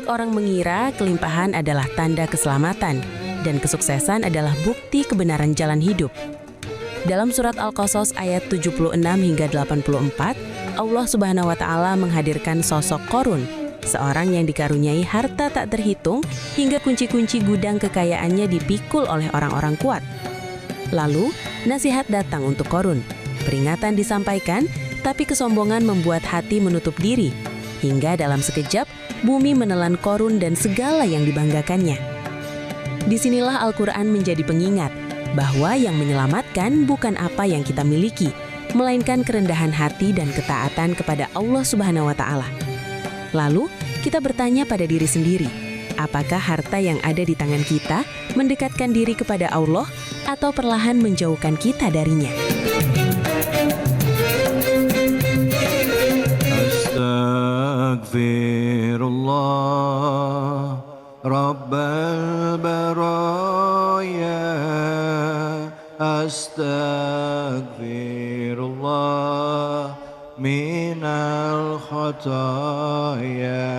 Banyak orang mengira kelimpahan adalah tanda keselamatan dan kesuksesan adalah bukti kebenaran jalan hidup. Dalam surat Al-Qasas ayat 76 hingga 84, Allah Subhanahu wa taala menghadirkan sosok Qorun, seorang yang dikaruniai harta tak terhitung hingga kunci-kunci gudang kekayaannya dipikul oleh orang-orang kuat. Lalu, nasihat datang untuk Qorun. Peringatan disampaikan, tapi kesombongan membuat hati menutup diri. Hingga dalam sekejap, bumi menelan Qorun dan segala yang dibanggakannya. Disinilah Al-Quran menjadi pengingat bahwa yang menyelamatkan bukan apa yang kita miliki, melainkan kerendahan hati dan ketaatan kepada Allah Subhanahu wa taala. Lalu, kita bertanya pada diri sendiri, apakah harta yang ada di tangan kita mendekatkan diri kepada Allah atau perlahan menjauhkan kita darinya? Astaghfirullah Rabbal baraya, astaghfirullah minal khataya,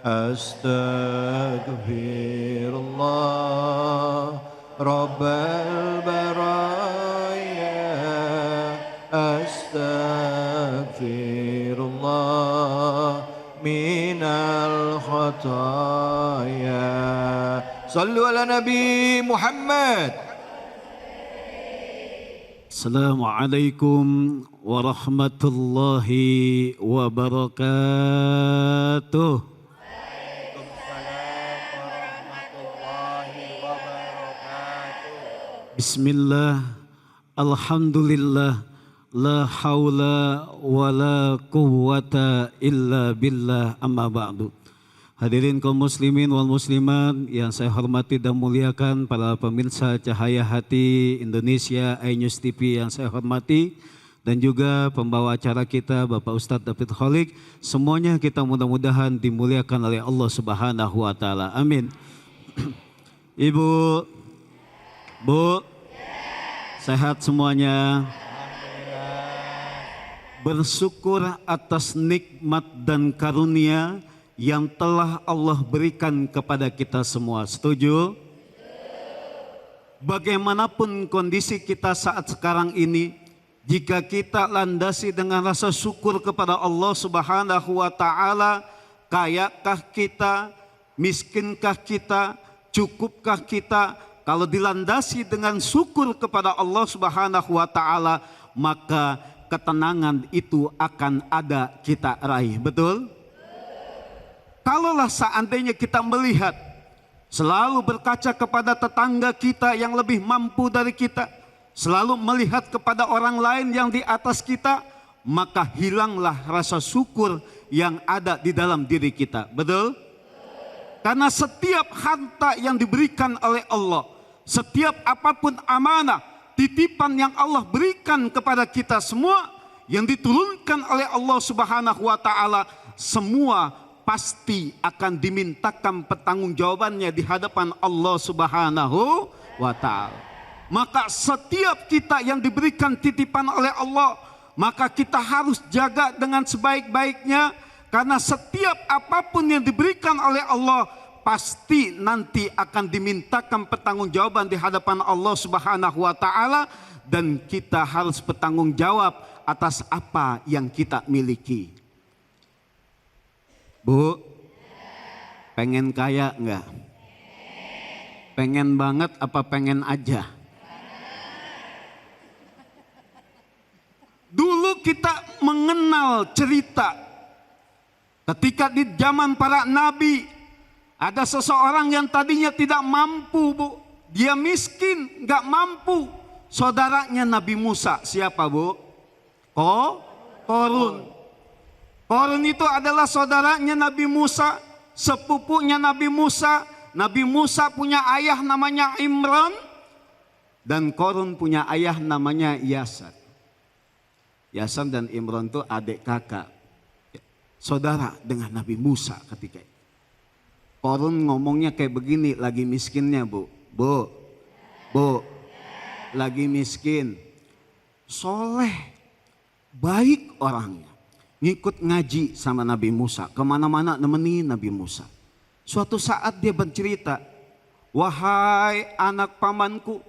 astaghfirullah Rabbal baraya, astaghfirullah minal khataya. Sallu ala Nabi Muhammad. Assalamualaikum warahmatullahi wabarakatuh. Bismillah, alhamdulillah, la haula wa la quwwata illa billah, amma ba'du. Hadirin kaum muslimin wal muslimat yang saya hormati dan muliakan, para pemirsa Cahaya Hati Indonesia iNews TV yang saya hormati, dan juga pembawa acara kita Bapak Ustadz David Kholik, semuanya kita mudah-mudahan dimuliakan oleh Allah Subhanahu wa taala. Amin. Ibu, Bu, sehat semuanya? Bersyukur atas nikmat dan karunia yang telah Allah berikan kepada kita semua. Setuju? Bagaimanapun kondisi kita saat sekarang ini, jika kita landasi dengan rasa syukur kepada Allah Subhanahu wa taala, kayakah kita, miskinkah kita, cukupkah kita? Kalau dilandasi dengan syukur kepada Allah Subhanahu wa taala, maka ketenangan itu akan ada kita raih. Betul? Kalaulah seandainya kita melihat, selalu berkaca kepada tetangga kita yang lebih mampu dari kita, selalu melihat kepada orang lain yang di atas kita, maka hilanglah rasa syukur yang ada di dalam diri kita. Betul? Karena setiap harta yang diberikan oleh Allah, setiap apapun amanah, titipan yang Allah berikan kepada kita semua, yang diturunkan oleh Allah Subhanahu wa taala, semua pasti akan dimintakan pertanggungjawabannya di hadapan Allah Subhanahu wa taala. Maka setiap kita yang diberikan titipan oleh Allah, maka kita harus jaga dengan sebaik-baiknya, karena setiap apapun yang diberikan oleh Allah pasti nanti akan dimintakan pertanggungjawaban di hadapan Allah Subhanahu wa taala, dan kita harus bertanggung jawab atas apa yang kita miliki. Bu, pengen kaya enggak? Pengen banget apa pengen aja? Dulu kita mengenal cerita ketika di zaman para nabi, ada seseorang yang tadinya tidak mampu, Bu. Dia miskin, enggak mampu. Saudaranya Nabi Musa, siapa, Bu? Qorun. Qorun itu adalah saudaranya Nabi Musa, sepupunya Nabi Musa. Nabi Musa punya ayah namanya Imran, dan Qorun punya ayah namanya Yasan. Yasan dan Imran itu adik kakak, saudara dengan Nabi Musa ketika itu. Qorun ngomongnya kayak begini, lagi miskinnya, Bu, lagi miskin, soleh, baik orangnya. ngikut ngaji sama Nabi Musa, kemana-mana nemenin Nabi Musa. Suatu saat dia bercerita, wahai anak pamanku,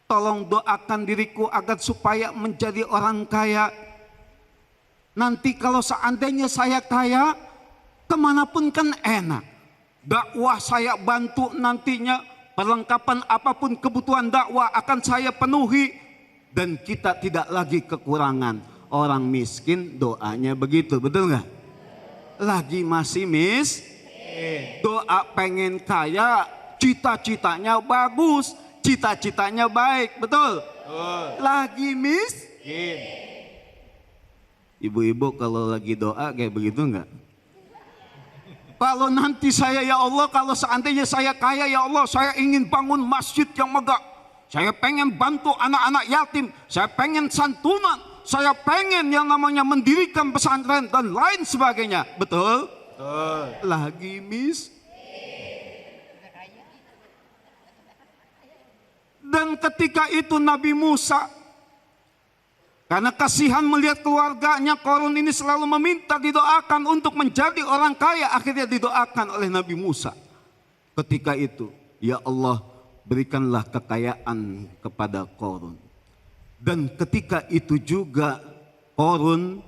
tolong doakan diriku agar supaya menjadi orang kaya. Nanti kalau seandainya saya kaya, kemanapun kan enak. Dakwah saya bantu nantinya, perlengkapan apapun kebutuhan dakwah akan saya penuhi. Dan kita tidak lagi kekurangan. Orang miskin doanya begitu, betul nggak? Lagi masih doa pengen kaya, cita-citanya bagus, cita-citanya baik, betul? Lagi miskin. Ibu-ibu kalau lagi doa kayak begitu nggak? Kalau nanti saya, ya Allah, kalau seandainya saya kaya, ya Allah, saya ingin bangun masjid yang megah. Saya pengen bantu anak-anak yatim, saya pengen santunan, saya pengen yang namanya mendirikan pesantren dan lain sebagainya. Betul? Lagi Dan ketika itu Nabi Musa, karena kasihan melihat keluarganya, Qarun ini selalu meminta didoakan untuk menjadi orang kaya. Akhirnya didoakan oleh Nabi Musa. Ketika itu, ya Allah, berikanlah kekayaan kepada Qarun. Dan ketika itu juga Qarun,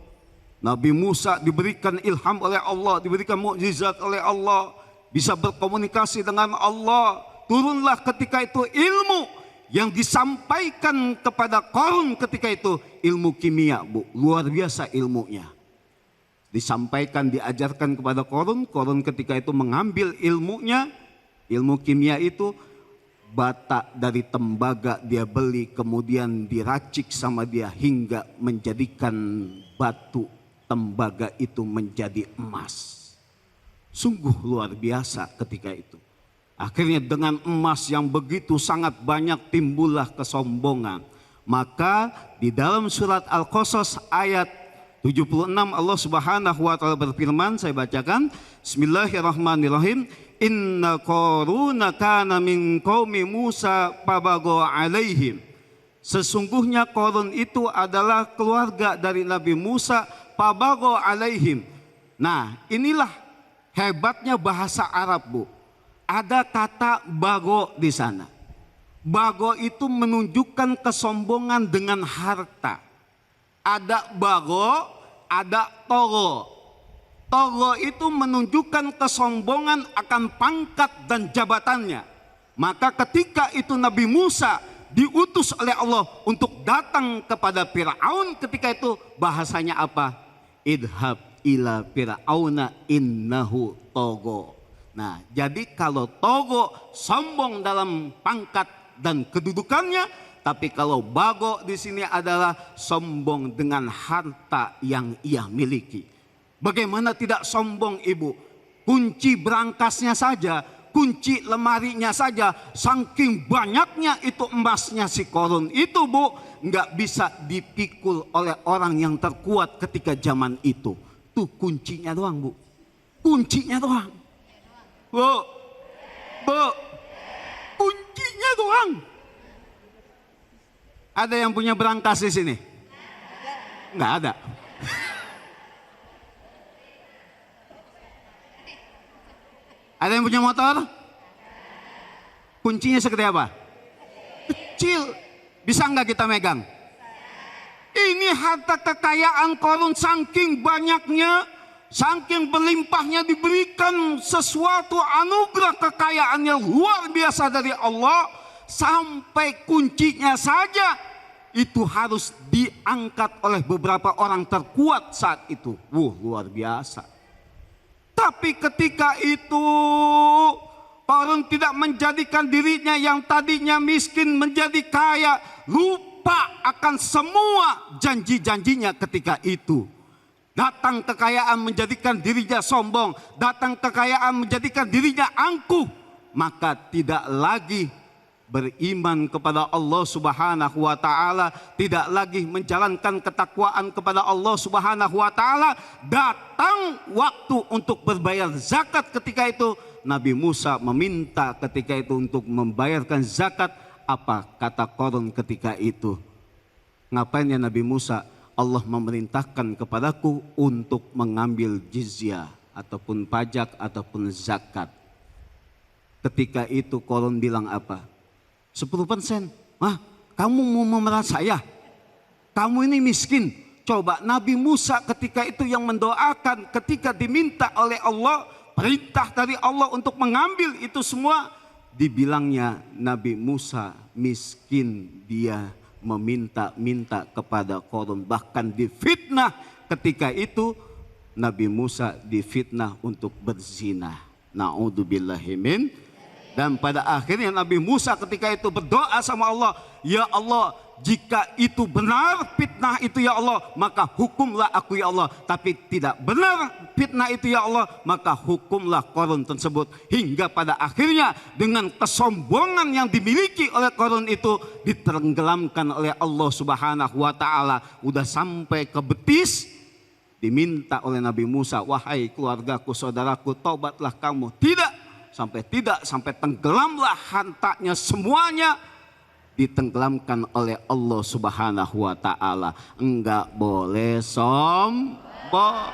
Nabi Musa diberikan ilham oleh Allah, diberikan mukjizat oleh Allah, bisa berkomunikasi dengan Allah. Turunlah ketika itu ilmu yang disampaikan kepada Qarun ketika itu, ilmu kimia, Bu. Luar biasa ilmunya. Disampaikan, diajarkan kepada Qarun. Qarun ketika itu mengambil ilmunya, ilmu kimia itu. Bata dari tembaga dia beli, kemudian diracik sama dia hingga menjadikan batu tembaga itu menjadi emas. Sungguh luar biasa ketika itu. Akhirnya dengan emas yang begitu sangat banyak timbullah kesombongan. Maka di dalam surat Al-Qasas ayat 76 Allah Subhanahu wa taala berfirman, saya bacakan, Bismillahirrahmanirrahim. Inna Qaruna kana min qaumi Musa fabago alaihim. Sesungguhnya Qarun itu adalah keluarga dari Nabi Musa, fabago alaihim. Nah, inilah hebatnya bahasa Arab, Bu. Ada kata bago di sana. Bago itu menunjukkan kesombongan dengan harta. Ada bago, ada togo. Togo itu menunjukkan kesombongan akan pangkat dan jabatannya. Maka ketika itu Nabi Musa diutus oleh Allah untuk datang kepada Fir'aun, ketika itu bahasanya apa? Idhab ila Fir'auna innahu togo. Nah, jadi kalau togo sombong dalam pangkat dan kedudukannya, tapi kalau bago di sini adalah sombong dengan harta yang ia miliki. Bagaimana tidak sombong, Ibu? Kunci berangkasnya saja, kunci lemarinya saja, saking banyaknya itu emasnya si Qarun itu, Bu, nggak bisa dipikul oleh orang yang terkuat ketika zaman itu. Tuh kuncinya doang, Bu. Kuncinya doang. Bu, kuncinya doang. Ada yang punya berangkas di sini? Nggak ada. Ada yang punya motor? Kuncinya segede apa? Kecil. Bisa nggak kita megang? Ini harta kekayaan Qarun saking banyaknya, saking berlimpahnya, diberikan sesuatu anugerah kekayaan yang luar biasa dari Allah, sampai kuncinya saja itu harus diangkat oleh beberapa orang terkuat saat itu. Luar biasa. Tapi ketika itu Qarun tidak menjadikan dirinya yang tadinya miskin menjadi kaya, lupa akan semua janji-janjinya ketika itu. Datang kekayaan menjadikan dirinya sombong, datang kekayaan menjadikan dirinya angkuh, maka tidak lagi beriman kepada Allah Subhanahu wa taala, tidak lagi menjalankan ketakwaan kepada Allah Subhanahu wa taala. Datang waktu untuk berbayar zakat, ketika itu Nabi Musa meminta ketika itu untuk membayarkan zakat. Apa kata Qarun ketika itu? Ngapain ya Nabi Musa? Allah memerintahkan kepadaku untuk mengambil jizyah ataupun pajak ataupun zakat. Ketika itu Qarun bilang apa? 10%. Hah? Kamu mau memerah saya? Kamu ini miskin. Coba Nabi Musa ketika itu yang mendoakan, ketika diminta oleh Allah, perintah dari Allah untuk mengambil itu semua, dibilangnya Nabi Musa miskin, dia meminta-minta kepada Qarun, bahkan difitnah. Ketika itu Nabi Musa difitnah untuk berzina. Na'udzubillahi min. Dan pada akhirnya Nabi Musa ketika itu berdoa sama Allah, ya Allah, jika itu benar fitnah itu ya Allah, maka hukumlah aku ya Allah. Tapi tidak benar fitnah itu ya Allah, maka hukumlah Qarun tersebut. Hingga pada akhirnya dengan kesombongan yang dimiliki oleh Qarun itu ditenggelamkan oleh Allah Subhanahu wa taala. Udah sampai ke betis, diminta oleh Nabi Musa, wahai keluargaku, saudaraku, taubatlah kamu. Tidak sampai tenggelamlah hartanya semuanya, ditenggelamkan oleh Allah Subhanahu wa taala. Enggak boleh sombong.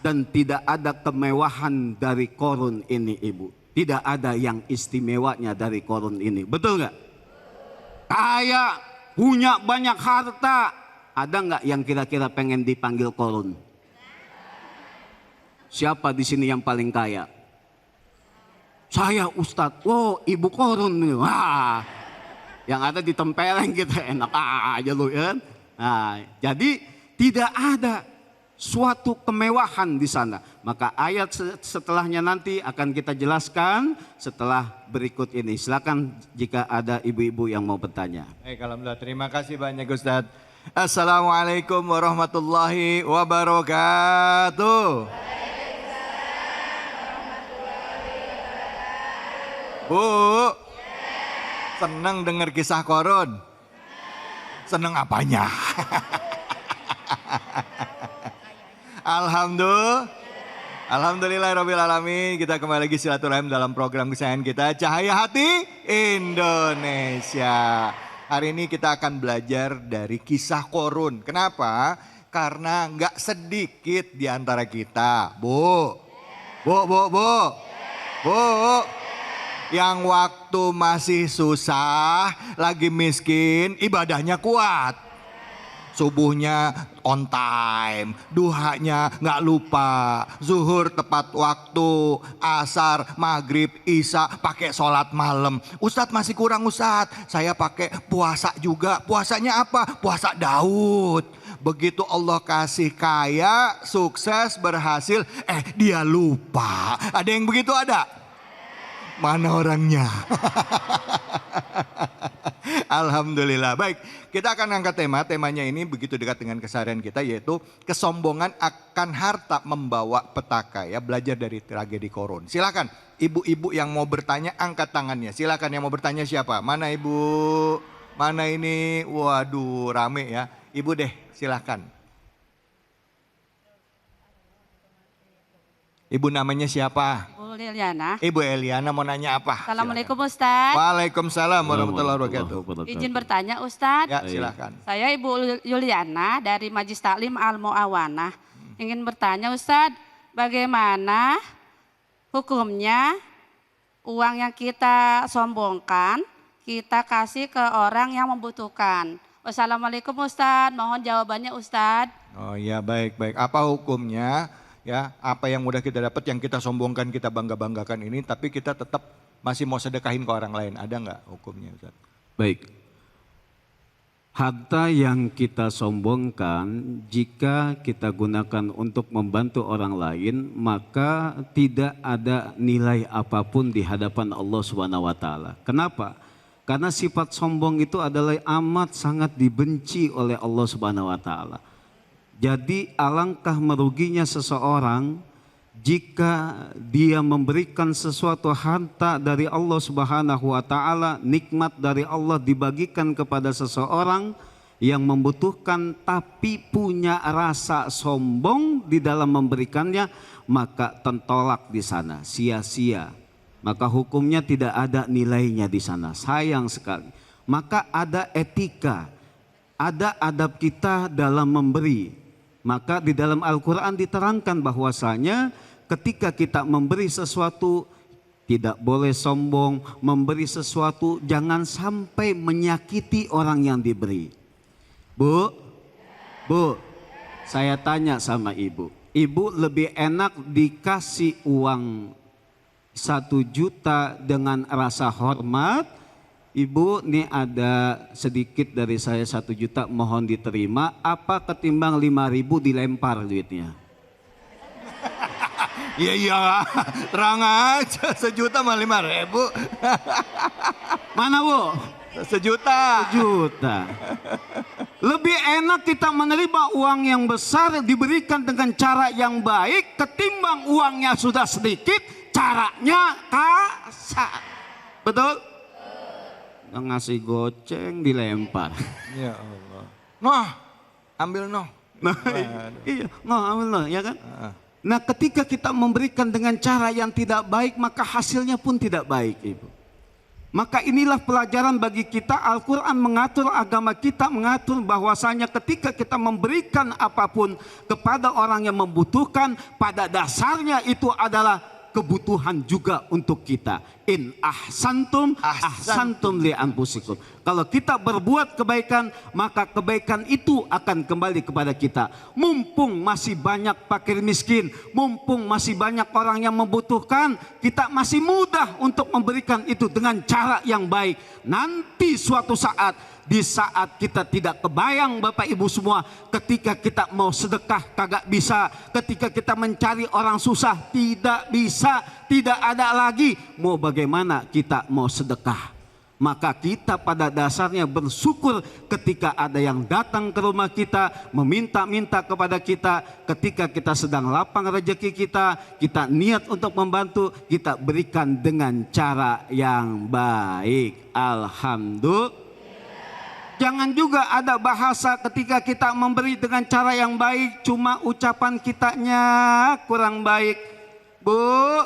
Dan tidak ada kemewahan dari Qarun ini, Ibu. Tidak ada yang istimewanya dari Qarun ini. Betul enggak? Kaya, punya banyak harta. Ada enggak yang kira-kira pengen dipanggil Qarun? Siapa di sini yang paling kaya? Saya Ustadz. Oh, Ibu Qarun. Wah, yang ada ditempeleng gitu, enak aja lu ya. Nah, jadi tidak ada suatu kemewahan di sana. Maka ayat setelahnya nanti akan kita jelaskan setelah berikut ini. Silakan jika ada ibu-ibu yang mau bertanya. Baik, alhamdulillah, terima kasih banyak Ustadz. Assalamualaikum warahmatullahi wabarakatuh. Bu, senang dengar kisah Qarun? Senang apanya? Alhamdulillahirrabbilalamin. Kita kembali lagi silaturahim dalam program kesayangan kita, Cahaya Hati Indonesia. Hari ini kita akan belajar dari kisah Qarun. Kenapa? Karena nggak sedikit di antara kita, Bu, yang waktu masih susah, lagi miskin, ibadahnya kuat. Subuhnya on time, duhanya nggak lupa, zuhur tepat waktu, asar, maghrib, isya pakai sholat malam. Ustadz masih kurang Ustadz, saya pakai puasa juga. Puasanya apa? Puasa Daud. Begitu Allah kasih kaya, sukses, berhasil, dia lupa. Ada yang begitu ada? Mana orangnya? Alhamdulillah. Baik, kita akan angkat temanya ini begitu dekat dengan keseharian kita, yaitu kesombongan akan harta membawa petaka. Ya, belajar dari tragedi Qarun. Silakan ibu-ibu yang mau bertanya angkat tangannya. Silakan, yang mau bertanya siapa? Mana ibu? Mana ini? Waduh, rame ya. Ibu deh, silakan. Ibu namanya siapa? Bu Liliana. Ibu Eliana mau nanya apa? Assalamualaikum Ustadz. Waalaikumsalam warahmatullahi wabarakatuh. Izin bertanya Ustadz. Ya, silakan. Saya Ibu Yuliana dari Majlis Taklim Al Muawanah. Ingin bertanya Ustadz, bagaimana hukumnya uang yang kita sombongkan kita kasih ke orang yang membutuhkan? Wassalamualaikum Ustadz, mohon jawabannya Ustadz. Oh ya, baik. Apa hukumnya? Ya, apa yang udah kita dapat, yang kita sombongkan, kita bangga-banggakan ini, tapi kita tetap masih mau sedekahin ke orang lain. Ada nggak hukumnya, Ustaz? Baik. Harta yang kita sombongkan, jika kita gunakan untuk membantu orang lain, maka tidak ada nilai apapun di hadapan Allah Subhanahu wa taala. Kenapa? Karena sifat sombong itu adalah amat sangat dibenci oleh Allah Subhanahu wa taala. Jadi alangkah meruginya seseorang jika dia memberikan sesuatu harta dari Allah Subhanahu wa taala, nikmat dari Allah dibagikan kepada seseorang yang membutuhkan tapi punya rasa sombong di dalam memberikannya, maka tertolak di sana, sia-sia. Maka hukumnya tidak ada nilainya di sana. Sayang sekali. Maka ada etika. ada adab kita dalam memberi. Maka di dalam Al-Quran diterangkan bahwasanya ketika kita memberi sesuatu tidak boleh sombong, memberi sesuatu jangan sampai menyakiti orang yang diberi. Bu, saya tanya sama ibu. Ibu lebih enak dikasih uang 1 juta dengan rasa hormat. Ibu, nih ada sedikit dari saya 1 juta, mohon diterima. Apa ketimbang 5.000 dilempar duitnya? Iya, terang aja 1 juta mah 5.000. Mana bu? 1 juta. 1 juta. Lebih enak kita menerima uang yang besar diberikan dengan cara yang baik ketimbang uangnya sudah sedikit, caranya kasar. Betul? Ngasih goceng dilempar. Ya Allah. Noh, ambil noh. Nah, iya, ambil noh, ya kan? Nah, ketika kita memberikan dengan cara yang tidak baik, maka hasilnya pun tidak baik, Ibu. Maka inilah pelajaran bagi kita. Al-Quran mengatur, agama kita mengatur bahwasanya ketika kita memberikan apapun kepada orang yang membutuhkan, pada dasarnya itu adalah kebutuhan juga untuk kita. In ahsantum ahsantum li anfusikum. Kalau kita berbuat kebaikan, maka kebaikan itu akan kembali kepada kita. Mumpung masih banyak fakir miskin, mumpung masih banyak orang yang membutuhkan, kita masih mudah untuk memberikan itu dengan cara yang baik. Nanti suatu saat, di saat kita tidak kebayang Bapak Ibu semua, ketika kita mau sedekah kagak bisa, ketika kita mencari orang susah tidak bisa, tidak ada lagi, mau bagaimana kita mau sedekah? Maka kita pada dasarnya bersyukur ketika ada yang datang ke rumah kita, meminta-minta kepada kita, ketika kita sedang lapang rezeki kita, kita niat untuk membantu, kita berikan dengan cara yang baik. Alhamdulillah. Jangan juga ada bahasa ketika kita memberi dengan cara yang baik, cuma ucapan kitanya kurang baik. Bu,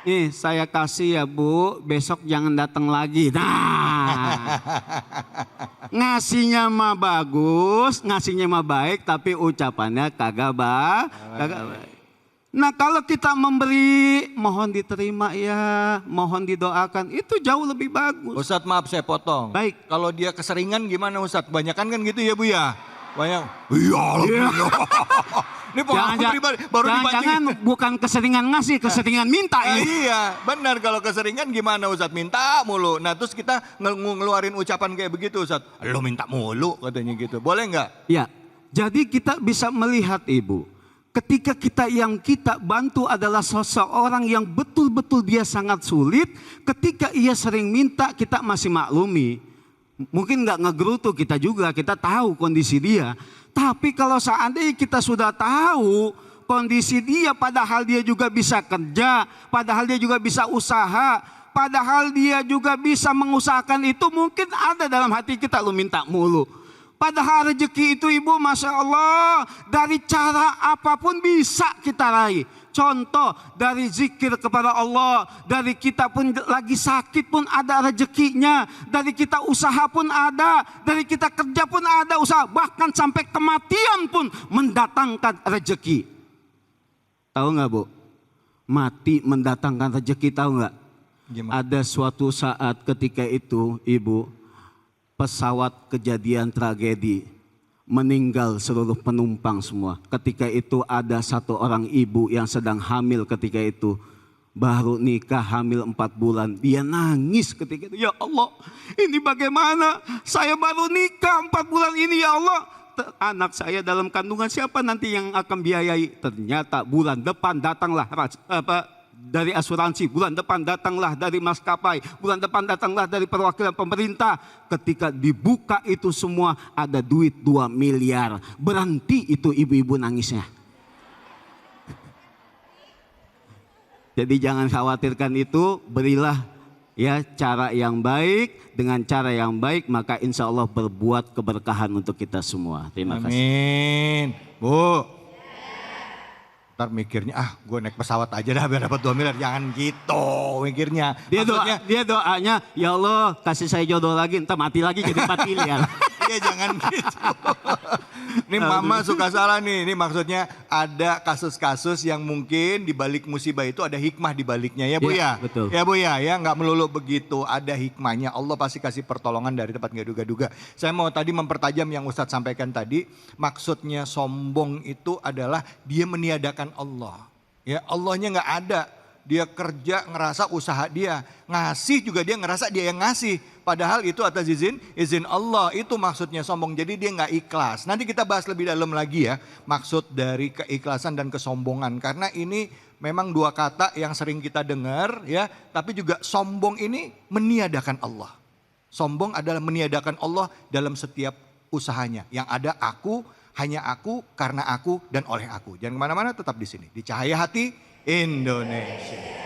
nih saya kasih ya Bu, besok jangan datang lagi. Nah, ngasihnya mah bagus, ngasihnya mah baik, tapi ucapannya kagak baik. Nah, kalau kita memberi, mohon diterima ya, mohon didoakan, itu jauh lebih bagus. Ustadz maaf saya potong. Baik. Kalau dia keseringan gimana Ustadz? Banyakan kan gitu ya Bu ya? Banyak. Iya. Ini pengalaman pribadi. Baru Jangan bukan keseringan ngasih, keseringan minta ya. Iya, benar, kalau keseringan gimana Ustadz? Minta mulu. Nah terus kita ngeluarin ucapan kayak begitu Ustadz. Lo minta mulu katanya gitu. Boleh nggak? Ya, jadi kita bisa melihat Ibu. Ketika kita bantu adalah seseorang yang betul-betul dia sangat sulit. Ketika ia sering minta, kita masih maklumi. Mungkin nggak ngegerutu kita juga, kita tahu kondisi dia. Tapi kalau seandainya kita sudah tahu kondisi dia, padahal dia juga bisa kerja, padahal dia juga bisa usaha, padahal dia juga bisa mengusahakan itu, mungkin ada dalam hati kita, lu minta mulu. Padahal rezeki itu Ibu, Masya Allah, dari cara apapun bisa kita raih. Contoh dari zikir kepada Allah, dari kita pun lagi sakit pun ada rezekinya, dari kita usaha pun ada, dari kita kerja pun ada usaha, bahkan sampai kematian pun mendatangkan rezeki. Tahu nggak Bu? Mati mendatangkan rezeki, tahu nggak? Ada suatu saat ketika itu Ibu, pesawat kejadian tragedi, meninggal seluruh penumpang semua. Ketika itu ada satu orang ibu yang sedang hamil ketika itu. Baru nikah hamil 4 bulan. Dia nangis ketika itu. Ya Allah, ini bagaimana? Saya baru nikah 4 bulan ini ya Allah. Anak saya dalam kandungan siapa nanti yang akan biayai? Ternyata bulan depan datanglah dari asuransi, bulan depan datanglah dari maskapai, bulan depan datanglah dari perwakilan pemerintah. Ketika dibuka itu semua ada duit 2 miliar. Berhenti itu ibu-ibu nangisnya. Jadi jangan khawatirkan itu, berilah ya cara yang baik. Dengan cara yang baik maka insya Allah berbuat keberkahan untuk kita semua. Terima kasih. Amin. Bu. Ntar mikirnya, gue naik pesawat aja dah biar dapat 2 miliar. Jangan gitu mikirnya. Dia doanya, ya Allah kasih saya jodoh lagi, entah mati lagi jadi 4 miliar. Iya jangan gitu. Ini mama suka salah nih. Ini maksudnya ada kasus-kasus yang mungkin di balik musibah itu ada hikmah di baliknya ya Bu ya. Betul. Ya Bu ya, nggak melulu begitu. Ada hikmahnya. Allah pasti kasih pertolongan dari tempat nggak duga-duga. Saya mau tadi mempertajam yang Ustadz sampaikan tadi. Maksudnya sombong itu adalah dia meniadakan Allah. Ya Allahnya nggak ada. Dia kerja ngerasa usaha dia. Ngasih juga dia ngerasa dia yang ngasih. Padahal itu atas izin Allah, itu maksudnya sombong. Jadi dia nggak ikhlas. Nanti kita bahas lebih dalam lagi ya, maksud dari keikhlasan dan kesombongan. Karena ini memang 2 kata yang sering kita dengar ya. Tapi juga sombong ini meniadakan Allah. Sombong adalah meniadakan Allah dalam setiap usahanya. Yang ada aku, hanya aku, karena aku, dan oleh aku. Jangan kemana-mana, tetap di sini. Di Cahaya Hati Indonesia.